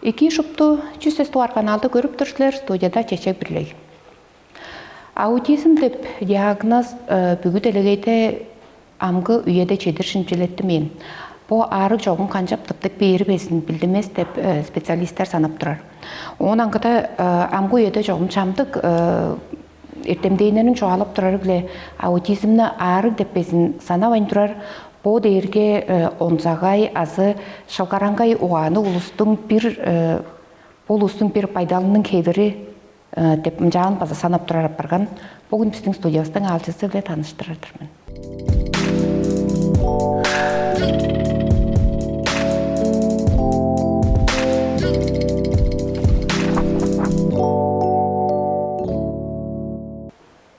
Iki шупту чүсестуар каналды көріп тұрсылар студияда чечек бірлей. Аутизм деп диагноз бүгіт әлігейті амғы үйеде чедір шынчелетті мен. Бұ арық жоғын қанжап тұптық бейірі бесін білдімес деп специалистер санап тұрар. Оның аңғыда амғы үйеде жоғын чамдық ертемдейнерін жоғалып тұрар біле аутизмні арық деп бесін санавайн тұрар. Бұ дейірге онзағай азы шалқараңғай оғаны ұлыстың бір пайдалының кейвері деп жағын база санап тұрар апарған. Бүгін біздің студиястың алтысы біле таныштырадырмын.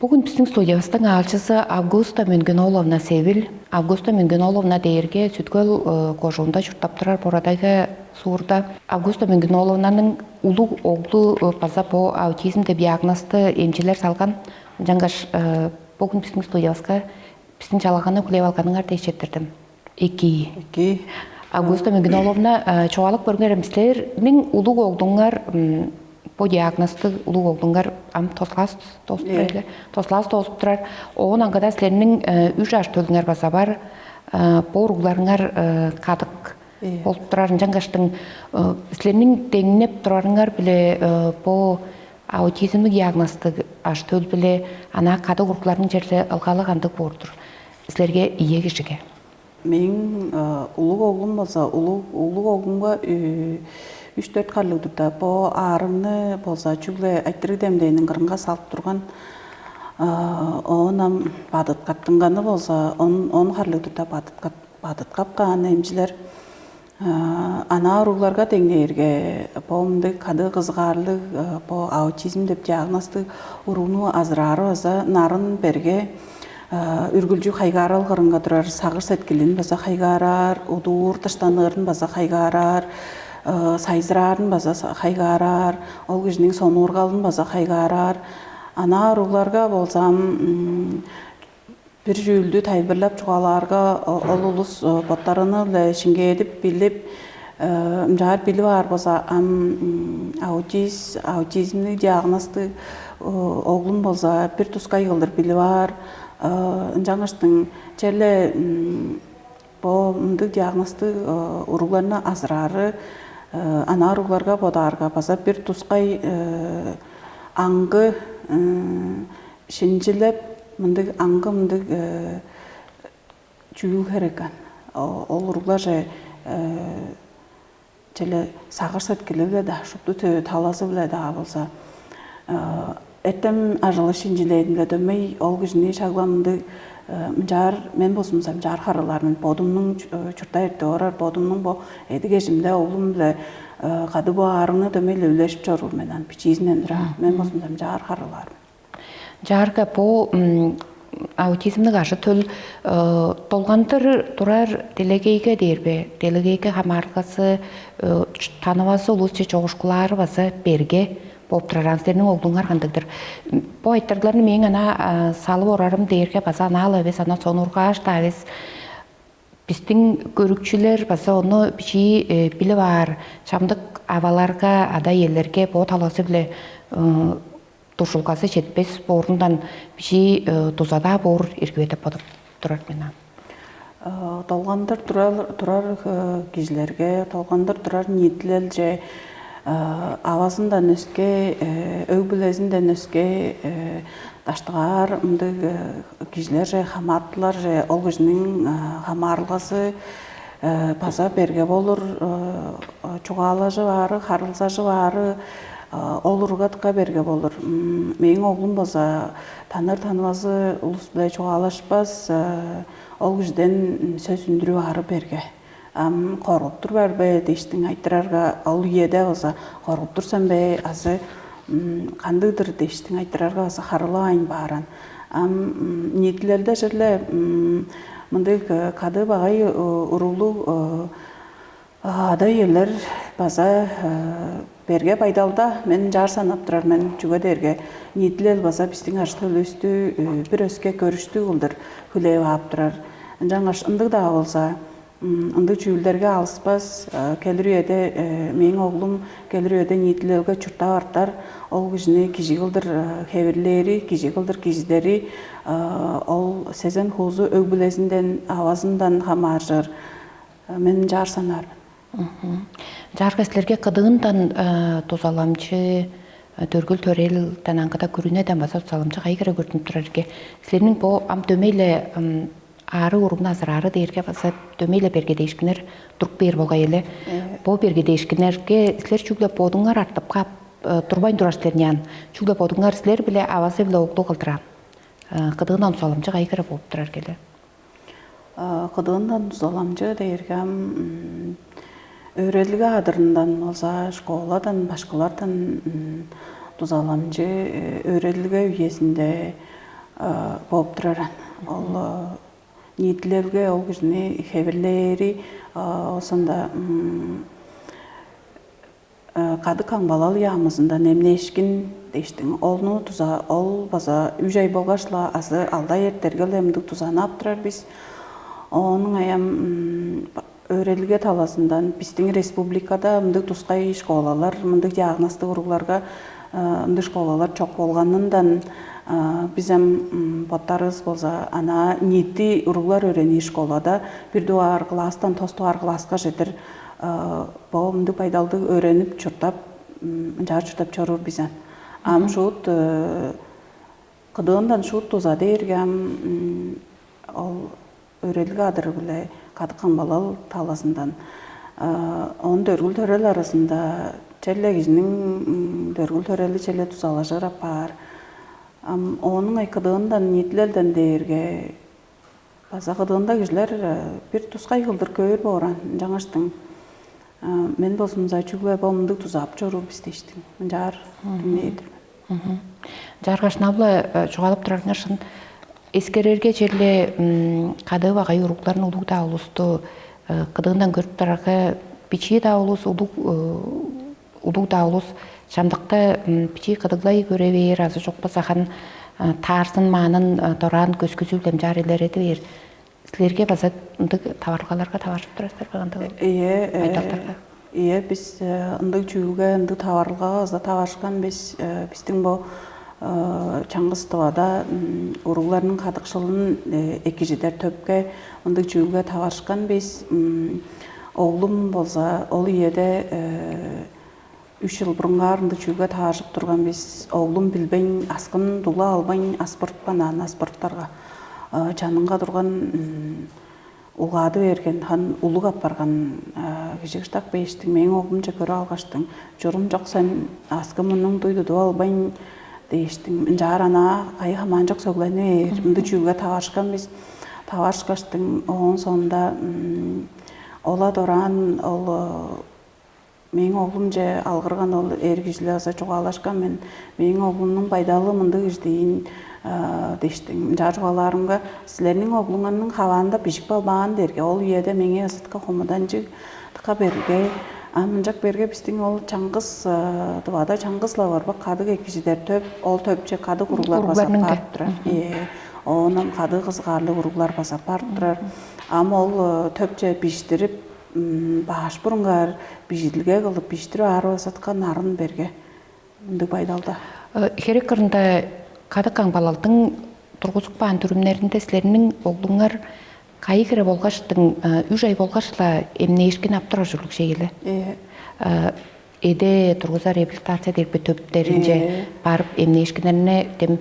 Бүгін біздің студиястың алтысы Августа Мөнгеноловна Севил. Августа Мөнгеноловна дейірге сүткөл қожуында жүртап тұрар борадайғы суырда. Августа Мөнгеноловнаның ұлы оғлы база по аутизм деп диагнозды емчелер салған. Жаңғаш бүгін біздің студиясқа біздің жалағаны күлеп алғаныңар дейшеттердім. Екі. Августа Мөнгеноловна чоғалық көргерімсілерінің ұлы оғлыңар по диагнозды ұлы оғлыңар тослас тосып тұрар. Оғын аңғада сілерінің 3 жаш төліңер баса бар, по ұруғларыңар қадық болып тұрарын жаңғаштың сілерінің теңінеп тұрарыңар біле по аутизмі диагнозды аш төл біле ана қадық ұруғларының жерлі ылғалы қандық бордыр. Сілерге ие кешіге. Мен ұлы оғлым болса, ұлы оғлымға 3-4 қарлығдырда бұл арыны болса жүгле әйттірі демдейінің қырынға салып тұрған оғынан бадыт қаттыңғаны болса, он қарлығдырда бадыт қапқан әмшілер ана ұруғларға теңдейірге бұлымды қады қызғарлық бұл аутизм деп диагнозды ұруғыны азырары өзі нарын берге үргілжі қайғарал қырынға тұрар сағыр сәткелін баса қайғарар, ұдуыр тыштанығырын баса қайғарар, сайзырарын база қайғарар, ол күжінің соны ұрғалын база қайғарар. Ана ұруғларға болсам, бір жүйілді тайбірлап чуғаларға ол ұлыс боттарыны шынге едіп біліп, жар білі бар болса, аутизмні диагнозды оғлын болса, бір тұсқа ғылдыр білі бар. Жаңыштың жерлі бұл диагнозды ұруғларына азырары, ана ұруғларға бодарға баса бір тұсқай аңғы шынжілеп, аңғы жүйіл кереккен. Ол ұруғлар жайлы сағыр сәткелі біледі, шұпты таласы біледі болса. Әттім ажылы шынжілейдің біледі, ол күжіне шағламынды мен болсымсам жар қарылармын, бодымның чұрта ерді орар, бодымның бұл әдігежімді олым біле қады бұл арыны дөмейлі үлешіп жорыл менен пичизінен тұра, мен болсымсам жар қарылармын. Жарға бұл аутизмді қаршы төл толғантыр тұрар делегейге дербе, делегейге хамарғасы, танывасы ұлысчы жоғышқылары басы берге болып тұрараңстерінің оғлыңар қандықтыр. Бұл айттырдыларын мен ана салып орарым дейірге баса аналы әвес, ана сонырға ашты әвес. Біздің көрікчілер баса оны біші білі бар, шамдық аваларға, ада елерге бұл таласы білі тұршылғасы жетпес борындан біші тұзада бор еркеветіп бодып тұрар мені. Толғандар тұрар кежілерге, толғандар тұрар ниетлел жай, авазында нөске, өг-білезінде нөске, таштығар, кежілер жай, хаматтылар жай, ол күжінің хамарлығы паза берге болыр, чуғалы жывары, қарылса жывары, ол ұрғатқа берге болыр. Мен оғлым болса, таныр-танывазы ұлыс білай чуғалашпас, ол күжден сөз үндіру ары берге. Қорғып тұр бар бәй, дейштің айттырарға ол еді болса, қорғып тұрсан бәй, азы қандыдыр дейштің айттырарға болса, қарылы айын баран. Нетілерді жерлі мұнды қады бағай ұрулы ада елер база берге байдалда мен жар санап тұрар, мен жүгі дерге нетілер база біздің ашты өлісті бір өске көрішті ұлдыр хүлей ап тұрар. Жаңаш ындық да болса, ынды чүүлдерге алыспас келир үйөдө менин оглум келир үйөдө ниетилелге чурта бартар ол кишини кижи кылдыр хебирлери кижи кылдыр кижидери ол сезен хуузу өгбүлезинден абазындан хамааржыр мен жар санаармын. Жарга силерге кыдыгындан тузаламчы төргүл төрел тананкыда күрүнөдөн баса тузаламчы кайгыра көрүнүп турар эке. Силердин бу ам төмөйле ары урумна ары дээрге баса төмөйле берге дейишкинер туруп бер болгай эле. Бу берге дейишкинерге силер чүглөп бодуңар артып кап турбайн турар силердин чүглөп бодуңар силер биле абасы биле оглу кылдыра. Кыдыгынан тузаламчы кайгыра болуп турар келе. Кыдыгындан тузаламчы дээргем Öğretliğe adırından olsa, şkoladan, başkalardan tuzalamcı öğretliğe üyesinde bolup turaran. Ol niyetlerge ol kişini xeberleri olsanda kadı kanbalalı yağımızında nemleşkin deştin. Olnu tuza, ol baza 3 ay bolgaşla azı alda yertergel emdik tuzana aptırar biz. Onun ayam Öğretliğe talasından bizden respublikada mındık tускай şkolalar, mındık diagnostik uruglарга mındık şkolalar çok bolganından bizem botarız bolsa ana niyeti uruglar öğreni şkolada bir duar klastan tostuar klaska jetir bu mındık paydaldı öğrenip çurtap jar çurtap çorur bizem. Am şut kıdığından şut tuzada ergem ol öğretliğe adır bile Kadıkan Balal talasından onun dörgül törel arasında çelle kişinin dörgül töreli çelle tuzalaşır apar. Onun aykıdığından niyetlelden değerge basa kıdığında kişiler bir tuskay kıldır köyür boğran жаңаштың. Men bolsumza çügle bomunduk tuzap çorup isteştim. Jar dinleydim. Жаргашнабла чугалып турарыңар шын эскерерге жерле кады багай урукларын улук да улусту кыдыгынан көрүп турарга пичи да улус улук да улус шамдыкта пичи кыдыглай көрө бер азы жок басахан таарсын маанын торан көскүзүлдем жарылар эди бер силерге баса ындык табаргаларга табашып турасыздар баганда айтактарга biz ындык жүүгө ындык табаргалга аза табашкан биздин бу Чаңгыстыбада уругларнын кадыкшылын экижидер төпкө ындык жүүгө табашкан биз оглум болса ол ийеде 3 жыл бурунга ындык жүүгө табашып турган биз оглум билбейн аскын дула албайн аспыртпан аны аспырттарга жанынга турган улгады берген хан улук алып барган кичиктак бештиң менин оглумча көрө алгаштың журум жок сен аскы мунуң дуйду албайн Değiştim. Jarana ayı hamancak söyleniyor. Mındı cüge tavaşkan biz tavaşkaştın. Onun sonunda ola doran ol menin oğlumca algırgan ol ergijli asa çok alaşkan menin oğlumның пайдалы mındı gijdeyin değiştim. Jarvalarımga sizlerinin oğlunganın havanda pişik balbağın derge. Ol yede meni asıtka homudancı tıka berge. Амынжак берге биздин ол чаңгыз тубада чаңгызла бар ба кадык экижидер төп ол төпчө кадык уруглар басап барып турар. Онун кадык кызгарлы уруглар басап барып турар. Ама ол төпчө биштирип баш бурунгар бижидилге кылып биштирип ары басаткан нарын берге мындай пайдалда. Херек кырында кадык каңбалалдын тургузукпан түрүмнөрүндө силердин оглуңар Кайгыра болгаштың 3 ай болгашла эмне ишкен аптыра жүрлүк шегеле. Эде тургуза реабилитация дерби төптеринже барып эмне ишкенерне дем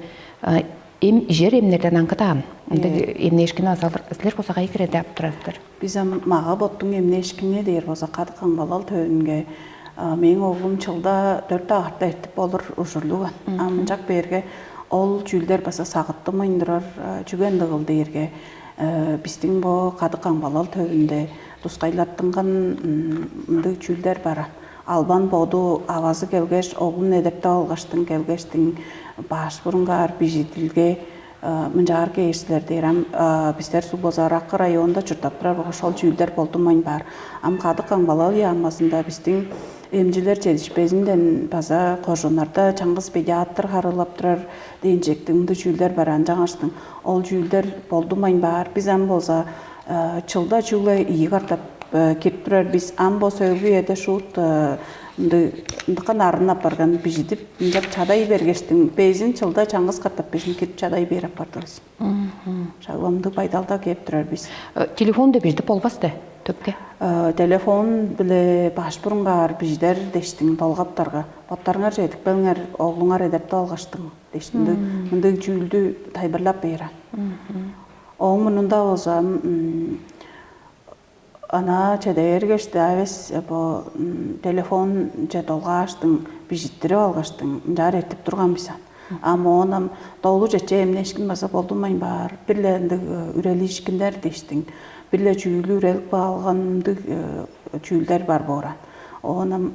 жер эмнерден аңкытам. Эмне ишкен азалыр силер болсо кайгыра деп аптырасыздар. Биз мага боттуң эмне ишкене дейер болсо кадыкан балал төөнүнгө менин оглум жылда 4 агартта эртип болур ушурлуган. Амжак берге ол жүлдер баса сагытты мойындырар жүгөн дыгыл дейерге биздин бу кадыкан балал төбүндө тускайлаттынган мындай чүлдер бар. Албан боду авазы келгеш, оглун эдепте алгаштын келгештин баш бурунгар бижитилге мынжар кейсилер дейрам биздер Суу Бозар Акы районунда чуртаптырар ошол чүлдер болтумайын бар. Ам кадыкан балал яамасында биздин эмжилер жетишпезинден база кожонарда чаңгыз педиатр карылап турар дейинчектин мындай чүүлдер бар жаңаштын ол чүүлдер болдумайын бар. Биз ам болса чылда чула ии картап кирип турар биз амбо сөйгү эде шут ындыкан арын апарган бижитип жап чадай бергештин безин чылда чаңгыз картап безин кирип чадай берип апардыбыз. Шагламды байдалда кеп турар биз. Телефон да бижди болбасты төпкө. Телефон биле башбурунгаар биждер дештин толгаптарга. Боттарыңар жетик белиңер оглуңар эдепти алгаштың дештинди. Мындай жүүлдү тайбырлап бейра. Оң мунунда болса ана чедергешти авес телефон же толгаштың бижиттирип алгаштың жар эртип турган бисан. Ама онам толу жече эмне ишкин баса болдумайын бар. Бирле үрели ишкиндер дештин. Бирле чүүлү үрелик баалганды чүүлдер бар боран. Онам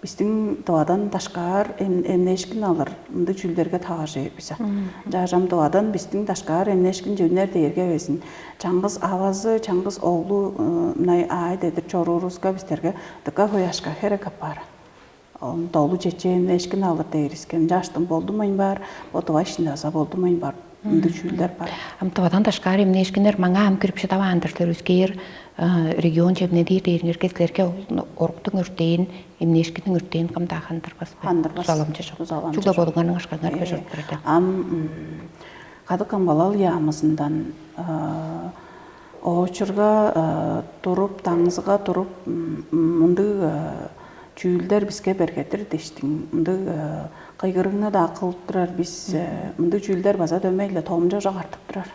биздин товадан ташкар эмне ишкин алыр. Мынды чүүлдерге тагажы бисан. Жажам товадан биздин ташкар эмне ишкин жөнөр дээрге безин. Чаңгыз авазы, чаңгыз оглу мынай ай дедир чорурузга бизтерге дыка кояшка керек апар. Толу жече эмне ишкин алыр дейрискен. Жаштын болдумайын бар, отуа ишиндаса болдумайын бар. Мынды чүүлдер бар. Товадан ташкар эмне ишкиндер маңа кирип шатабаандырлар өзгейер регион жебне дейр кезлерге оруктун өртейин эмне ишкиндин өртейин камдагандыр баспы. Заламчы жок. Чугда болгонун ашкандар бежок турду. Кады камбалал ямызындан очурга туруп, таңызга туруп мынды чүүлдер бизге бергетир дештин. Мынды кыйгырыңна да акылып турар биз мынды чүүлдер база дөмөйлө томжо жагартып турар.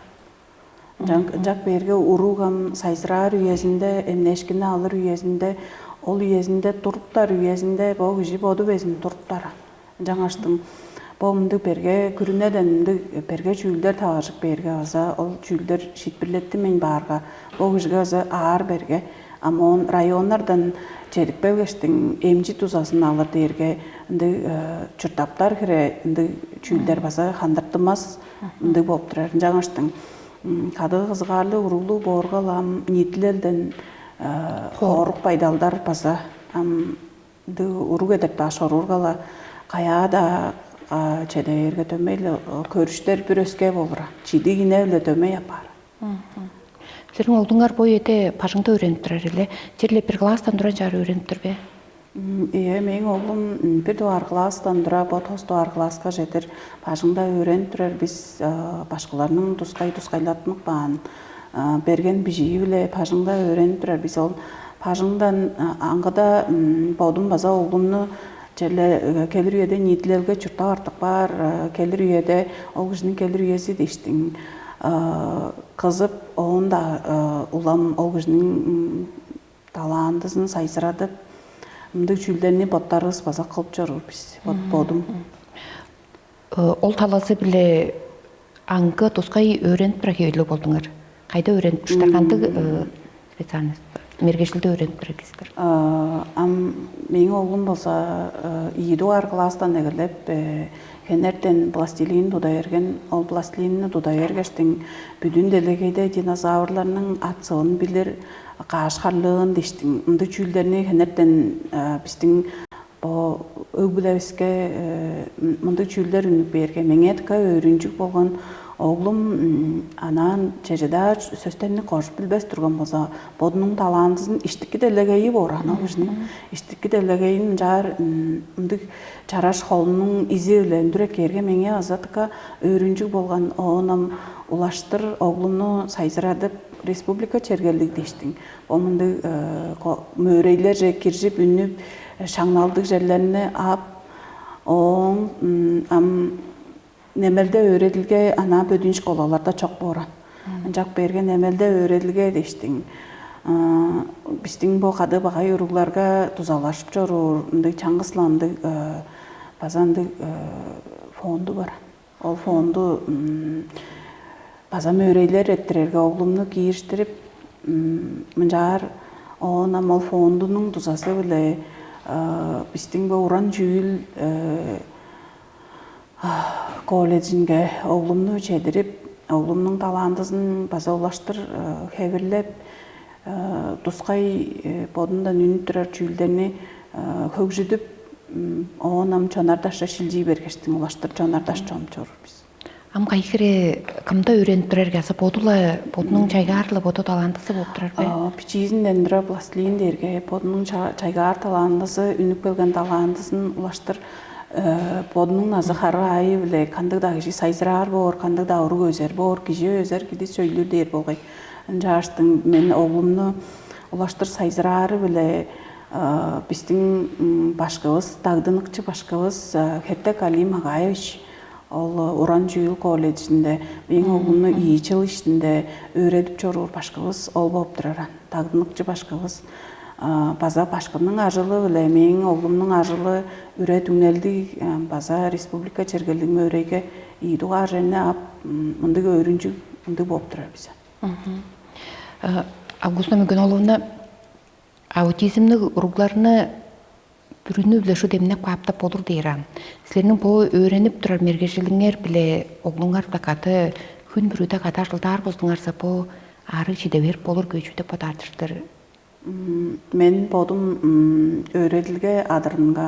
Жак берге уругам сайзырар үйезинде эмне ишкини алыр үйезинде ол үйезинде туруптар үйезинде бо киши боду безин туруптар. Жаңаштын бо мынды берге күрүнөдөн мынды берге чүүлдер тагышып берге аза ол чүүлдер шитбирлетти мен баарга бо кишиге аза аар берге. Ама он районнардан чедип белгештин эмчи тузасын алыр дээрге чуртаптар кире чүүлдер баса хандыртымас болуп турар. Жаңаштын кады кызгарлы уруулуу бооргалам нитилелден хорук пайдалдар баса урук эдеп ашорургала каяда чедерге төмөйлө көрүштөр бүрөскө болура. Чидигине эле төмөй апар. Силердин олдуңар бой эте пашыңда үйрөнүп турар эле. Жерле бир класстан туран жары үйрөнүп турбу? Менин оглум бир дуар класстан тура, ботос дуар класска жетир. Пашыңда үйрөнүп турар биз башкаларнын тускайлатмак баан берген бижиги биле пашыңда үйрөнүп турар биз ол пашыңдан аңгыда бодум база оглумну жерле келир үйөдө нитилелге чурта артык бар, келир үйөдө ол кишинин келир үйөсү дештин. Кызып, оонда улам ол кишинин талаандысын сайсырадып, мындай чүүлдерни боттарыбыз база кылып жүрүбүз. Бодум. Ол таласы биле аңгы тускай үйрөнүп тура келип болдуңар. Кайда үйрөнүп туштар? Кантип специалист мергешилде үйрөнүп тура киздер? Менин оглум болсо 7 класстан эгерлеп кенерден пластилин тудай эрген, ол пластилинни тудай эргештин бүдүн делегейде динозаврларнын атсыгын билир, каашкарлыгын дештин. Мындай чүүлдерни кенерден биздин өбүлебизге мындай чүүлдер үнүп берге меңетка өйрүнчүк болгон оглум анан чежеда сөздөрүнү кошуп билбес турган болсо бодунун талаандысын иштикки делегейи бар ана кишинин иштикки делегейин жар мындай чараш холунун изи эле керге меңе азатка өйрүнчүк болгон онам улаштыр оглумну сайзырадып республика чергелдик дештин. О мындай мөйрөйлөр же киржип үнүп шаңналдык жерлерине ап немелде өйрөтүлгө ана бөдүн школаларда чок боран. Жак берген немелде өйрөтүлгө дештин. Биздин бу кады багай уругларга тузалашып жорур, мындай чаңгысланды базанды фонду бар. Ол фонду база мөйрөйлөр эттирерге оглумну кийиштирип, мынжаар онам ол фондунун тузасы биле биздин бу уран жүүл колледжинге оглумну чедирип, оглумнун талаандысын база улаштыр хебирлеп, тускай бодундан үнүп турар чүүлдерни хөгжүдүп, онам чонардаша шилжий бергештин улаштыр чонардаш чоңчорбуз. Ам кайхире кымда үйреніп тұрар кәсі бодының чайға арлы боду талантысы болып тұрар бе? Пичизинден дыра пластилин дерге бодының чайга арталандысы, үнүк белген талантысын улаштыр бодының назы хары айы біле кандыгда киши сайзырар бор, кандыгда уру өзер бор, киши өзер киди сөйлүр дер болғай. Жаштың мен оғлымны улаштыр сайзырары біле біздің башкыбыз, дагдыныкчы башкыбыз Хеттек Али Магаевич ол Уран Жүйül колледжинде мен оғлымны ийчил иштинде өйрөтүп чоруур башкыбыз ол болуп тураран. Дагдыныкчы башкыбыз база башкымның ажылы біле мен оғлымның ажылы үрет үңелди база республика чергелдик мөрөйгө ийдуга ажене ап мындык өрүнчү мындык болуп турар бизе. Августа Мигоновна аутизмның уругларыны бүрүнү билешу демне каптап болур дейран. Силернин бу өйрөнүп турар мергежилиңер биле оглуңар такаты күн бүрүдө ката жылдар боздуңарса бу ары чидебер болур көчүдө потартыштыр. Мен бодум өйрөдүлгө адырынга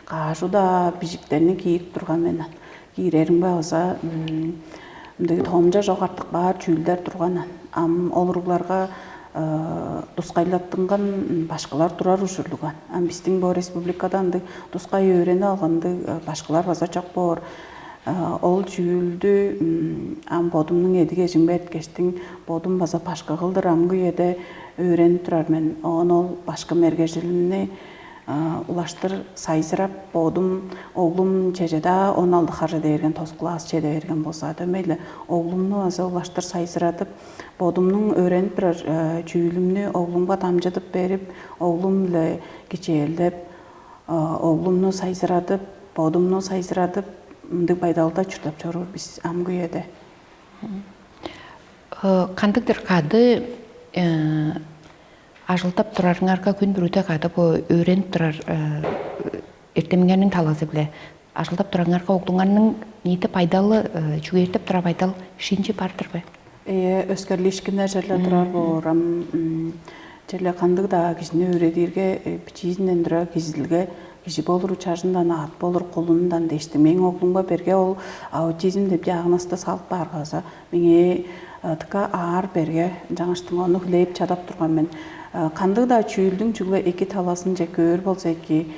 кажуда бижиктерни кийип турган менен кийерим болса мындай тоомжа жок артык бар чүүлдер турган ол уругларга тускайлаттынган башкалар турар ушурлуган. Биздин бу республикадан тускай өйрөнө алганды башкалар база жок бор. Ол чүүлдү бодумдун эдиге жимбет кештин бодум база башка кылдыр амгүйеде өйрөнүп турар мен. Ол башка мергежилимни улаштыр сайзырап бодум оглум чежеда 16 харжа берген тоскулас чеде берген болса дөмейле оглумну аза улаштыр сайзыратып бодумнун өйрөнүп турар чүүлүмнү оглумга тамжытып берип оглум эле кичээлдеп оглумну сайзыратып бодумну сайзыратып мындык байдалда чуртап чоруур биз амгүйеде. Кандыктыр кады ажылтап турарыңарга күн бүрүтө кады бу өйрөнүп турар эртемиңердин таласы биле ажылтап турарыңарга оглуңарнын ниети пайдалы чүгертип тура пайдал ишинчи бардыр бе? Өскөрлешкине жерле турар бор жерле кандыгда кишини өйрөдүргө пичизинден тура кизилге киши болур чажындан ат болур колундан дешти. Мен оглумга берге ол аутизм деп диагнозду салып баргаза меңе тыка аар берге жаңыштың оны хүлейіп чадап турган мен. Кандыгда чүүлдүн чүглө эки таласын же көөр болсо эки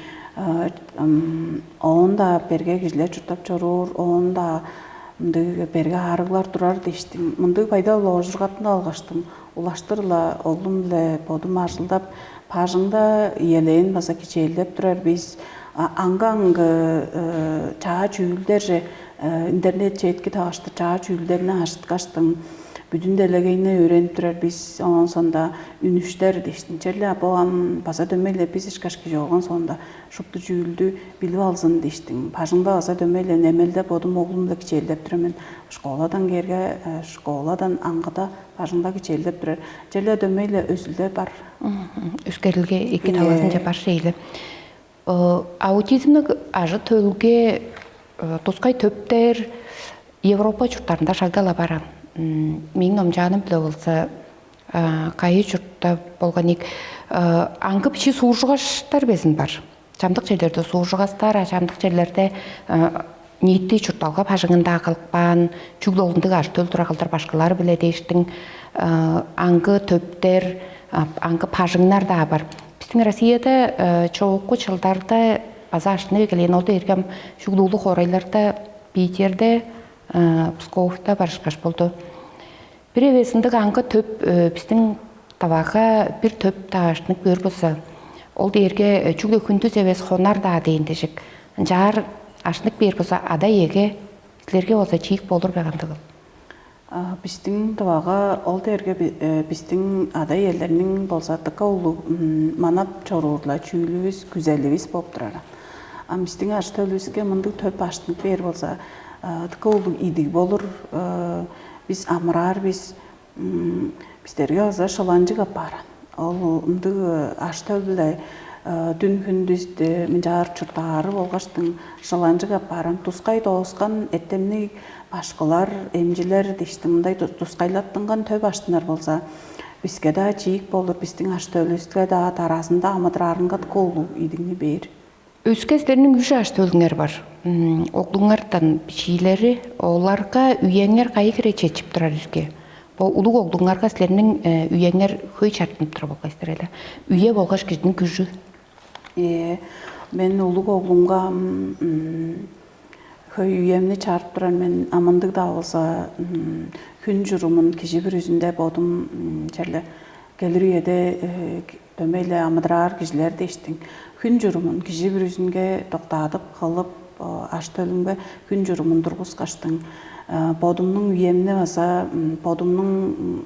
оонда берге кишилер чуртап чоруур, оонда мындык берге аарыглар турар дештим. Мындык пайдал ложургатын алгаштым. Улаштырла оглум эле бодум ажылдап пажыңда иелейин баса кичээлдеп турар биз аңга чаа чүүлдер же интернет четки табашты чаа чүүлдерин ашыткаштым. Бүтүн делегейне өйрөнүп турар биз онон сонда үнүштер дештин. Черле апам баса дөмейле биз ишкашки жолгон сонда шупту чүүлдү билип алсын дештин. Пажыңда баса дөмейле немелде бодум оглум эле кичээлдеп турар мен. Школадан керге школадан аңгыда пажыңда кичээлдеп турар. Черле дөмейле өзүлдө бар. Өскөрүлгө эки таласын же бар шейле. Аутизмдик ажы төлгө тускай төптөр Европа чурттарында шагдала бара. Менин омжаным биле болса кайы чуртта болгоник аңгып чи суужугаштар безин бар. Чамдык жерлерде суужугастар, чамдык жерлерде ниетти чурталга пажыңында кылпан, чүглөгүндүк аж төл тура кылдыр башкалар биле дештиң. Аңгы төптөр, аңгы пажыңдар да бар. Биздин Россияда чоокку жылдарда база ашны келген олду эргем чүглүүлүк орайларда Питерде Псковда барышкаш болду. Бир эвесиндик аңгы төп биздин табага бир төп таашнык бөр болсо, ол дерге чүглө күндүз эвес хонар да дейиндешик. Жар ашнык бер болсо ада эге силерге болсо чийик болур байгандыгы. Биздин табага ол дерге биздин ада элдеринин болсо тыкаулу манап чоруурлар чүүлүбүз, күзелибиз болуп турар. Биздин аш төлүбүзгө мындык төп ашнык бер болсо тыкаулу идик болур. Биз амырар, биздерге аза шаланжык апаран. Ол мындык аш төлүлө дүн күндүздө жар чуртаары болгоштун шаланжык апаран. Тускай тооскан этемни башкалар, эмжилер дешти мындай тускайлаттынган төп аштынар болсо бизге да чийик болур, биздин аш төлүбүзгө да таразында амыдырарынга тыкаулу идигни бер. Өскөздеринин үч аш төлүңөр бар. оглуңардан бичилери оларга үйеңер кайы чечип турар ирге. Бо улуг оглуңарга силернин үйеңер хөй чартынып тура болгайсыздар эле. Үйе болгош кишинин күжү. Мен улуг оглумга хөй үйемни чарып туран мен амандык да болса күн журумун киши бир үзүндө бодум жерле келир үйеде дөмейле амыдыраар кишилер дештиң. Күн журумун киши бир үзүнгө токтатып кылып аш төлүмгө күн журумун тургузгаштың. Бодумнун үйемне баса бодумнун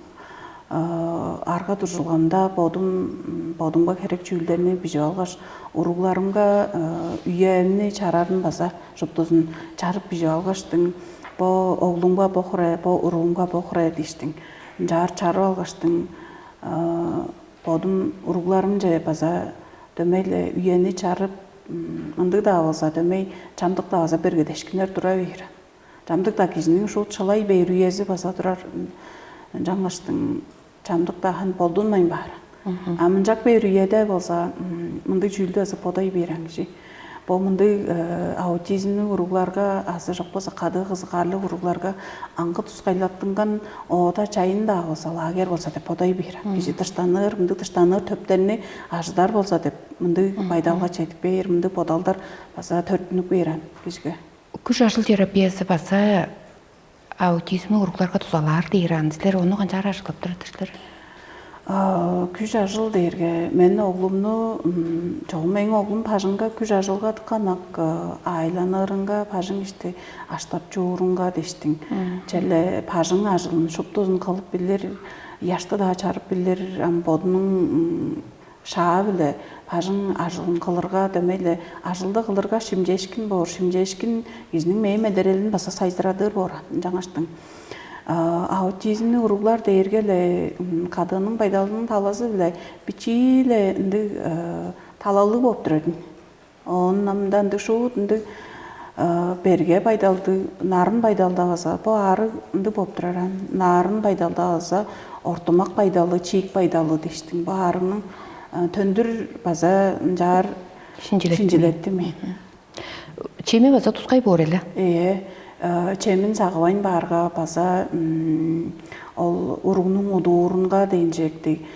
арга туржулганда бодумга керек жүүлдерни бижип алгаш уругларымга үйемни чарарын баса шуптузун чарып бижип алгаштың. Бо оглумга бохуре, бо уругумга бохуре дештиң. Жаар чарып алгаштың. Бодум уругларым же баса дөмейле үйени чарып ындык да болса дөмей чамдык да баса бергедешкинер тура бейр. Чамдык да кишинин ушул чылай бейр үйези баса турар жаңлаштың чамдык да хан болдунмайм бар. Амынжак бейр үйеде болса мындык жүүлдө баса подай бейрен киши. Бо мындык аутизмдин уругларга азыр жок болса кады кызыгаарлык уругларга аңгы тускайлаттынган оода чайын да болса лагер болса деп подай бейрен. Киши тыштаныр, мындык тыштаныр төптерини ажыдар болса деп мындык пайдалга четип бейр, мындык подалдар баса төртүнүк бейрен кишиге. Күч ашыл терапиясы баса аутизмдин уругларга тузалаар дейран. Силер ону канча ашыгып турасыздар? Күч ажыл дээрге мен оглумну чогум эң оглум пажынга күч ажылга тыканак айланырынга пажың ишти аштап жуурунга дештиң. Челе пажың ажылын шуптузун кылып билер, яшты да чарып билер, бодунун шаа биле пажың ажылын кылырга дөмейле ажылды кылырга шимжешкин бор, шимжешкин кишинин мээ медерелин баса сайзырадыр бор жаңаштың. Аутизмни уруглар дээрге эле кадынын пайдалынын таласы биле бичиле ынды талалы болуп турат. Онун намында ынды шут ынды берге пайдалды, нарын пайдалда баса, бо ары ынды болуп турар. Нарын пайдалда баса, ортомак пайдалы, чийик пайдалы дештиң. Бо арынын төндүр баса жаар шинжилетти мен. Чеми баса тускай бор эле. Чемин сагыбайын баарга баса ол уругунун удуурунга дейин жекти.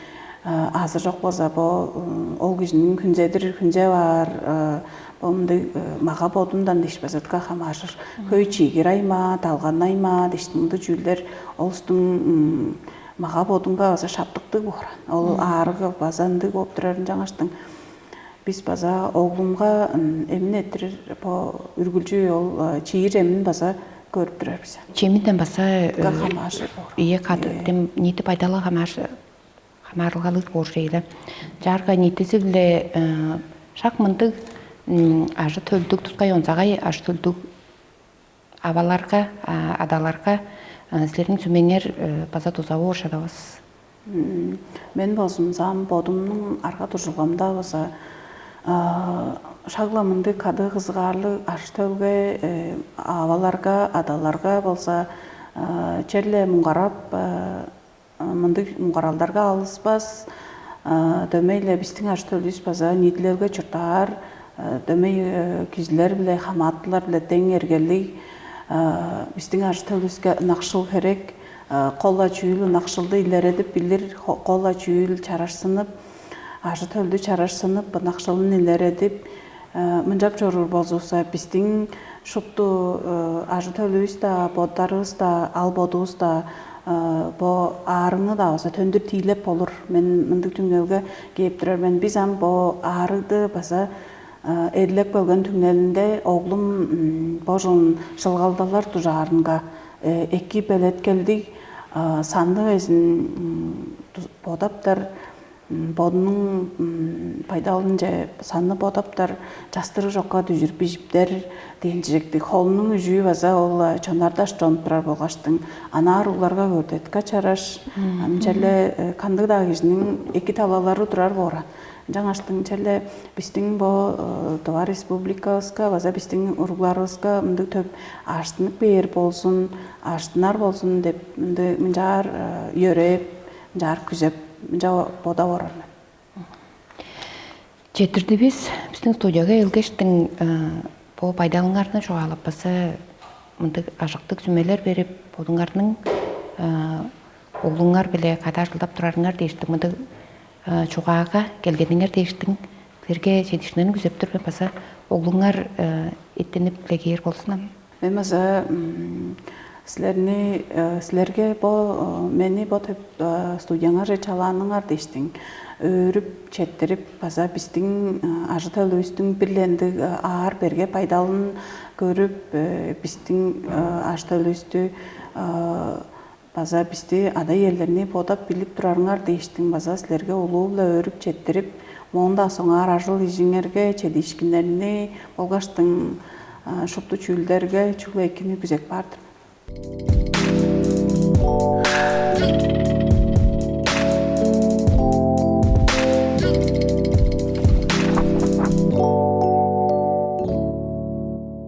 Азыр жок болса ол кишинин күнзе бар. Бомды мага бодумдан дешпесетка хамашыр. Көй чийгир айма, талган айма дештимди жүүлдер олстун мага бодумга баса шаптыктык бор. Ол арыгы баса ынды болуп турарын жаңаштың. Биз баса оглумга эмне ettирер по үргүлчү ол чийир эмин баса көрүп турарбыз. Чеминден баса хамашыр бор. Кадым нийти пайдалы хамаарылгалык бор эле. Жарга нийтиси биле шакмындык ажы төлдүк тускай онсагай аш төлдүк абаларга, адаларга силердин сүмеңер баса тузабы оршадабыз. Мен болсумсам бодумдун арга туржулгамда баса шагламынды кады кызыгаарлы аш төлгө абаларга, адаларга болса черле муңгарап мындык муңгаралдарга алыспас, дөмейле биздин аш төлүбүз баса нийтлерге чуртаар, дөмей кишилер биле хаматтылар биле тең эргелик, биздин аш төлүбүзгө ынакшыл керек, колла чүйүл ынакшылды илередип билер, колла чүйүл чарашсынып, ашы төлдү чарашсынып, ынакшылын илередип, мынжап жорур болсуса биздин шупту ашы төлүбүз да, боддарыбыз да, ал бодубуз да бо арыны да баса төндүр тийлеп болур. Мен мындык түңнөлгө кээп турар. Мен биз бо арыды баса эрлек бөлгөн түңнөлүндө оглум божун шылгалдалар тужаарынга эки белет келдик санды безин бодаптар бодунун пайдалын же санны бодаптар жастыры жокко дүжүр бижиптер деген жекти холунун үжү баса ол чонардаш жонуп турар болгоштуң ана арууларга көрдетка чараш анчале кандык да кишинин эки талалары турар бора жаңаштың челе биздин бо Тува республикабызга баса биздин уругларыбызга мындай төп аштынык бээр болсун, аштынар болсун деп мындай мынжаар үйрөп, мынжаар күзөп, мынжа бода борор. Жетирдибиз биздин студияга Элгештин Бу пайдалыңарны жоғалып басы мындык ашыктык сүмелер берип, бодуңарның оглуңар биле кайда жылдап турарыңар дейиштик, мындык чугаага келгениңер дейиштиң, силерге жетишинен күзөптүр баса оглуңар иттенип легер болсунам. Мен маза силерге мени студияңар же чалааныңар дейиштиң. Өрүп, четтирип, база биздин ажыта өлөбүздүн бирлендик аар берге пайдалын көрүп, биздин ажыта өлөбүздү база бизди ада ээлерини бодап билип турарыңар дейиштиң. База силерге улуу эле өрүп, четтирип, моунда соңар ажыл ижиңерге, чедишкиндерини, болгаштың шупту чүүлдерге чүглэкини күзек бардыр.